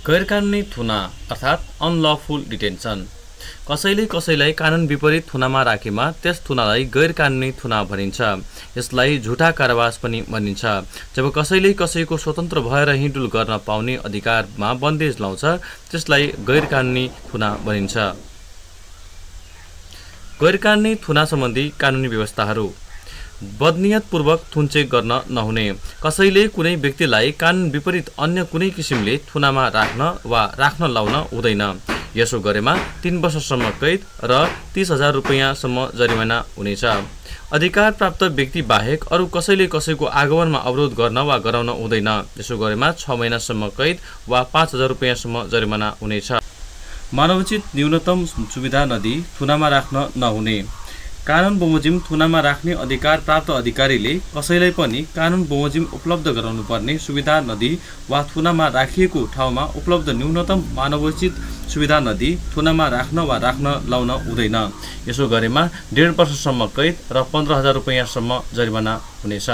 गैरकानुनी थुना अर्थात् unlawful detention. कसैले कसैलाई कानुन विपरीत थुनामा राखेमा त्यस थुनालाई गैरकानुनी थुना भनिन्छ। यसलाई झुटा कारावास पनि भनिन्छ। जब कसैले कसैको स्वतन्त्र भएर हिँडुल गर्न पाउने अधिकारमा बन्देज लाउँछ त्यसलाई गैरकानुनी थुना भनिन्छ। गैरकानुनी थुना सम्बन्धी कानुनी व्यवस्थाहरू। बदनियतपूर्वक थुनचेक गर्न नहुने। कसैले कुनै व्यक्तिलाई कानुन विपरीत अन्य कुनै किसिमले थुनामा राख्न वा राख्न लाउन हुँदैन। यसो गरेमा 3 वर्षसम्म कैद र 30,000 रुपैयाँसम्म जरिवाना हुनेछ। अधिकार प्राप्त व्यक्ति बाहेक अरू कसैले कसैको आगमनमा अवरोध गर्न वा गराउन हुँदैन। यसो गरेमा 6 महिनासम्म कैद वा 5,000 रुपैयाँसम्म जरिवाना हुनेछ। मानवोचित न्यूनतम सुविधा नदिई थुनामा राख्न नहुने। कानुन बमोजिम थुनामा राख्ने अधिकार प्राप्त अधिकारीले कसैलाई पनि कानुन बमोजिम उपलब्ध गराउनु पर्ने सुविधा नदिई वा थुनामा राखिएको ठाउँमा उपलब्ध न्यूनतम मानवोचित सुविधा नदिई थुनामा राख्न वा राख्न लाउन हुँदैन। यसो गरेमा 1.5 वर्षसम्म कैद र 15,000 रुपैयाँसम्म जरिवाना हुनेछ।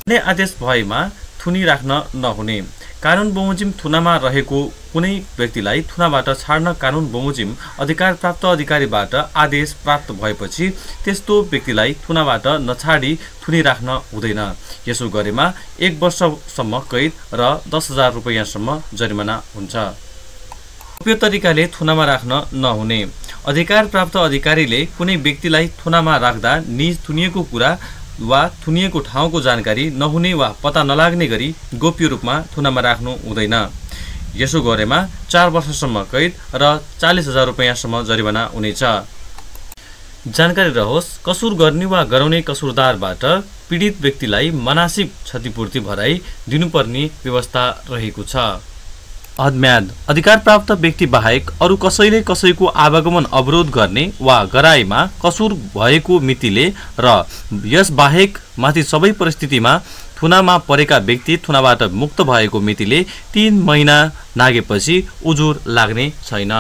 कुनै आदेश भएमा थुनी राख्न नहुने। कानुन बमोजिम थुनामा रहेको कुनै व्यक्तिलाई थुनाबाट छाड्न कानुन बमोजिम अधिकार प्राप्त अधिकारीबाट आदेश प्राप्त भएपछि त्यस्तो व्यक्तिलाई थुनाबाट नछाडी थुनी राख्न हुँदैन। यसो गरेमा 1 वर्षसम्म कैद र 10,000 रुपैयाँसम्म जरिवाना हुन्छ। गोप्य तरिकाले थुनामा राख्न नहुने। अधिकार प्राप्त अधिकारीले कुनै व्यक्तिलाई थुनामा राख्दा निज थुनिएको कुरा वा थुनिएको ठाउँको जानकारी नहुने वा पत्ता नलाग्ने गरी गोप्य रूपमा थुनामा राख्नु हुँदैन। यसो गरेमा 4 वर्षसम्म कैद र 40,000 रुपैयाँसम्म जरिवाना हुनेछ। जानकारी रहोस्, कसुर गर्ने वा गराउने कसुरदारबाट पीडित व्यक्तिलाई मानसिक क्षतिपूर्ति भराई दिनुपर्ने व्यवस्था रहेको छ। हदम्याद। अधिकार प्राप्त व्यक्ति बाहेक अरू कसैले कसैको आवागमन अवरोध गर्ने वा गराएमा कसुर भएको मितिले र यस बाहेक माथि सबै परिस्थितिमा थुनामा परेका व्यक्ति थुनाबाट मुक्त भएको मितिले 3 महिना नागेपछि उजुर लाग्ने छैन।